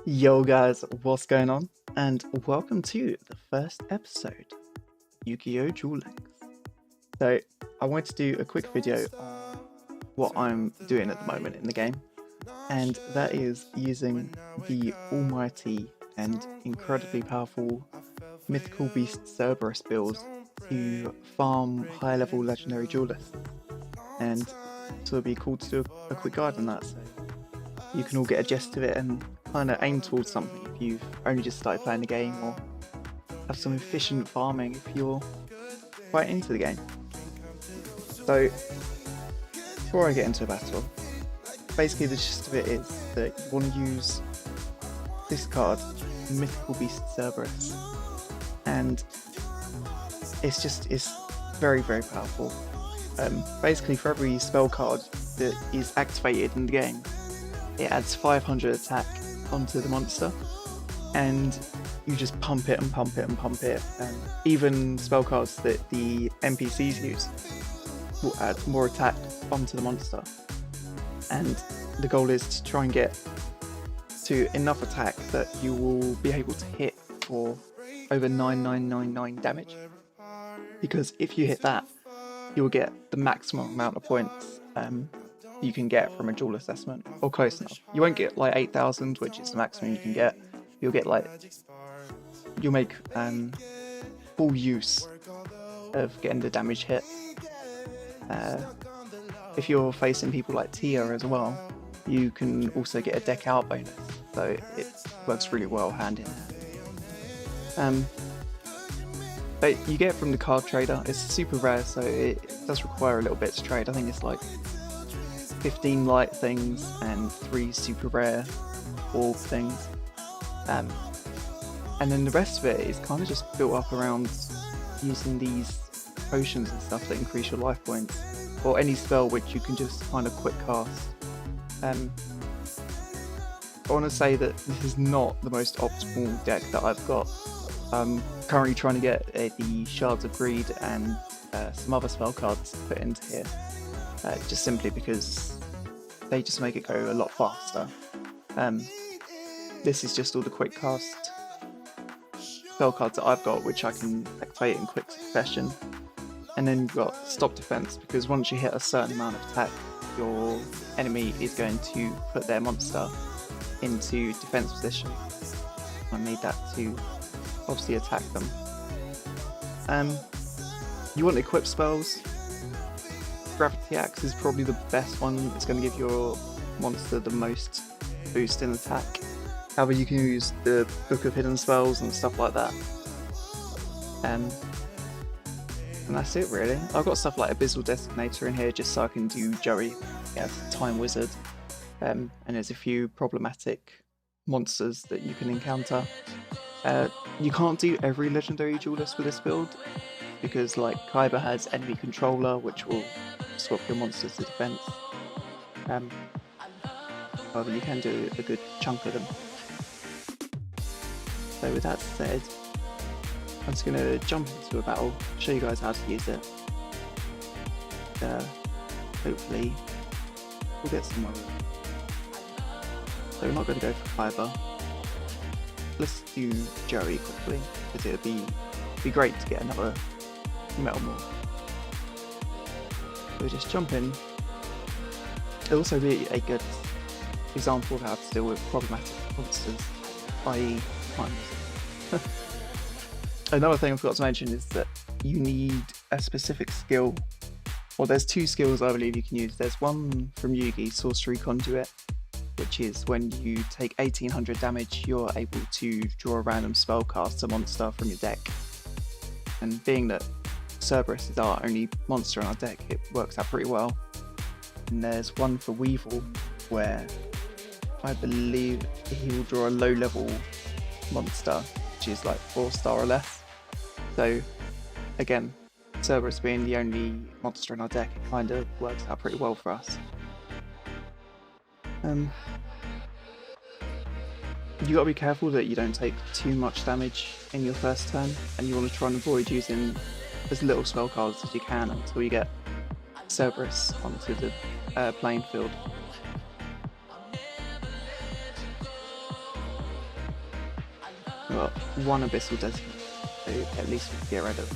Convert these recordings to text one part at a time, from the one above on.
Yo guys, what's going on? And welcome to the first episode, Yugioh Duel Links. So I wanted to do a quick video on what I'm doing at the moment in the game, and that is using the almighty and incredibly powerful mythical beast Cerberus build to farm high level legendary duelists. And so it'd be cool to do a quick guide on that, so you can all get a gist of it and kind of aim towards something if you've only just started playing the game, or have some efficient farming if you're quite into the game. So before I get into a battle, basically the gist of it is that you want to use this card, Mythical Beast Cerberus, and it's very powerful. Basically for every spell card that is activated in the game, it adds 500 attack onto the monster, and you just pump it and pump it and pump it, and even spell cards that the NPCs use will add more attack onto the monster. And the goal is to try and get to enough attack that you will be able to hit for over 9999 damage, because if you hit that, you'll get the maximum amount of points you can get from a duel assessment, or close enough. You won't get like 8,000, which is the maximum you can get. You'll get you'll make full use of getting the damage hit. If you're facing people like Tia as well, you can also get a deck out bonus, so it works really well hand in hand. But you get it from the card trader. It's super rare, so it does require a little bit to trade. I think it's like 15 light things and 3 super rare orb things. And then the rest of it is kind of just built up around using these potions and stuff that increase your life points, or any spell which you can just kind of quick cast. I want to say that this is not the most optimal deck that I've got. I'm currently trying to get the Shards of Greed and some other spell cards put into here, just simply because they just make it go a lot faster. This is just all the quick cast spell cards that I've got, which I can activate in quick succession. And then you've got Stop Defense, because once you hit a certain amount of attack, your enemy is going to put their monster into defense position. I need that to obviously attack them. You want equip spells. Gravity Axe is probably the best one. It's going to give your monster the most boost in attack. However, you can use the Book of Hidden Spells and stuff like that. And that's it really. I've got stuff like Abyssal Designator in here just so I can do Joey as Time Wizard. And there's a few problematic monsters that you can encounter. You can't do every Legendary Duelist with this build, because like Kaiba has Enemy Controller, which will swap your monsters to defense. However, you can do a good chunk of them. So with that said, I'm just going to jump into a battle, show you guys how to use it. Hopefully we'll get somewhere with it. So we're not going to go for Kaiba. Let's do Joey quickly, because it would be great to get another Metal Morph. So we just jump in. It'll also be a good example of how to deal with problematic monsters, i.e. times. Another thing I forgot to mention is that you need a specific skill. Well, there's 2 skills I believe you can use. There's one from Yugi, Sorcery Conduit, which is when you take 1800 damage, you're able to draw a random spellcaster monster from your deck. And being that Cerberus is our only monster in our deck, it works out pretty well. And there's one for Weevil, where I believe he will draw a low level monster, which is like 4-star or less. So again, Cerberus being the only monster in our deck, it kind of works out pretty well for us. You gotta be careful that you don't take too much damage in your first turn, and you want to try and avoid using as little spell cards as you can until you get Cerberus onto the playing field. We've got one Abyssal Designator, so at least we can get rid of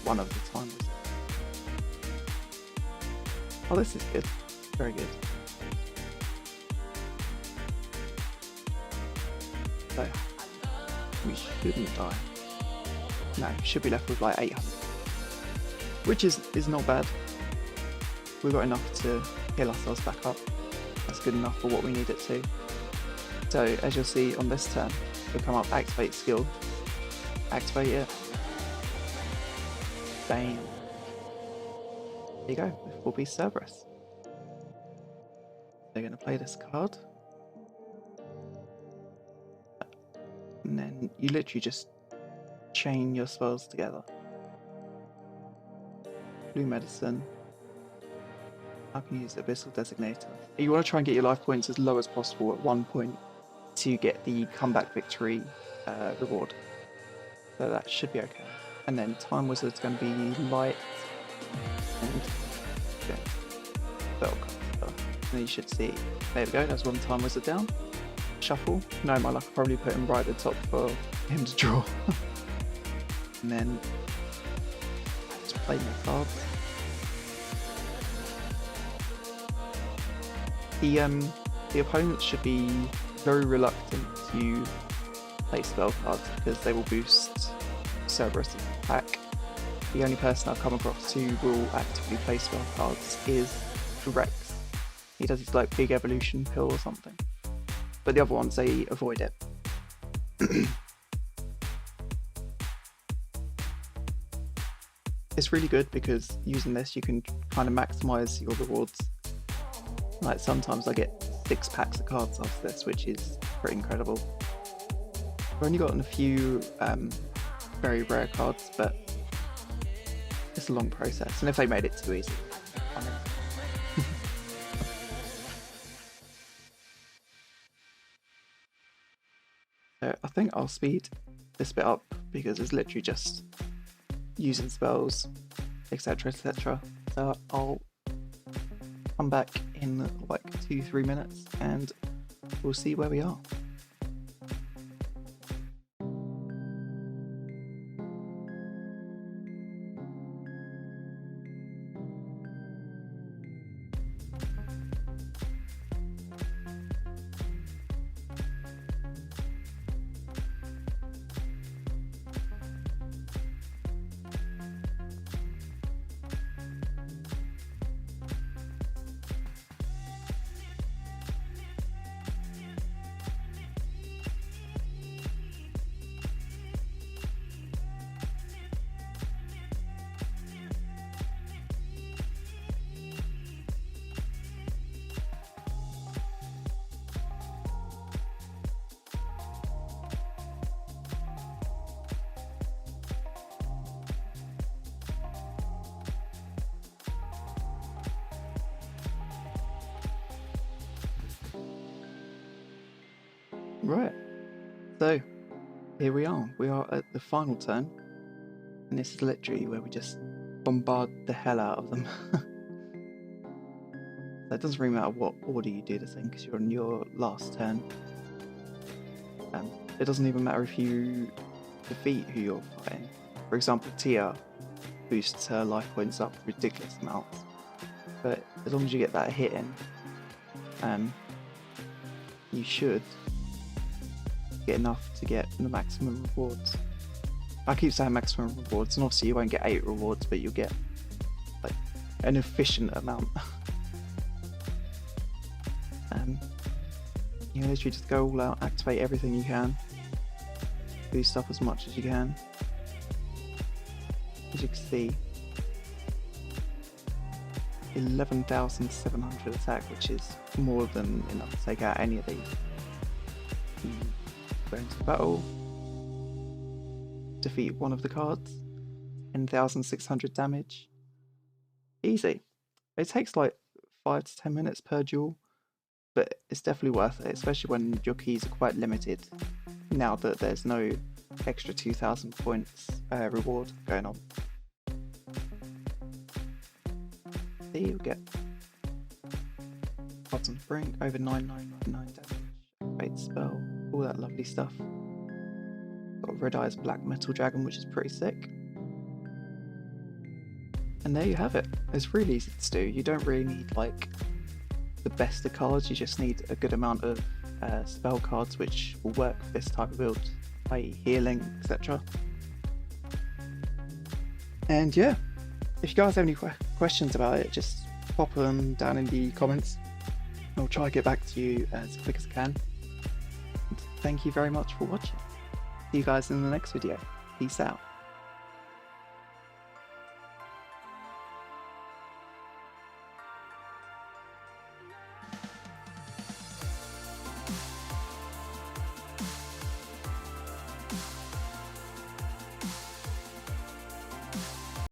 one of the time wizards. Oh, this is good. Very good. So, we shouldn't die. No, should be left with like 800. Which is not bad. We've got enough to heal ourselves back up. That's good enough for what we need it to. So, as you'll see on this turn, we'll come up, activate skill. Activate it. Bam. There you go, with 4-piece Cerberus. They're going to play this card. And then you literally just chain your spells together. Blue Medicine. I can use the Abyssal Designator. You want to try and get your life points as low as possible at one point to get the comeback victory reward. So that should be okay. And then Time Wizard's going to be light and spell caster. And you should see, there we go, that's one Time Wizard down. Shuffle. No, my luck, I'll probably put him right at the top for him to draw. And then just play my cards. The opponents should be very reluctant to play spell cards because they will boost Cerberus' attack. The only person I've come across who will actively play spell cards is Rex. He does his like big evolution pill or something. But the other ones, they avoid it. It's really good because using this you can kind of maximize your rewards. Like sometimes I get 6 packs of cards after this, which is pretty incredible. I've only gotten a few very rare cards, but it's a long process, and if they made it too easy, I mean. So I think I'll speed this bit up because it's literally just using spells, etc, etc. So I'll come back in like 2-3 minutes and we'll see where we are. Right, so here we are at the final turn, and this is literally where we just bombard the hell out of them. So it doesn't really matter what order you do this in because you're on your last turn. It doesn't even matter if you defeat who you're fighting. For example, Tia boosts her life points up ridiculous amounts, but as long as you get that hit in, you should get enough to get the maximum rewards. I keep saying maximum rewards, and obviously you won't get 8 rewards, but you'll get like an efficient amount. You literally just go all out, activate everything you can, boost up as much as you can. As you can see, 11,700 attack, which is more than enough to take out any of these. Go into battle, defeat one of the cards, 10,600 damage. Easy. It takes like 5 to 10 minutes per duel, but it's definitely worth it, especially when your keys are quite limited now that there's no extra 2,000 points reward going on. See, you'll get Paulsen Brink over 9,999 damage, activate spell, all that lovely stuff. Got Red Eye's Black Metal Dragon, which is pretty sick. And there you have it. It's really easy to do. You don't really need like the best of cards, you just need a good amount of spell cards which will work for this type of build, i.e. healing, etc. And yeah, if you guys have any questions about it, just pop them down in the comments. I'll try to get back to you as quick as I can. And thank you very much for watching. See you guys in the next video. Peace out.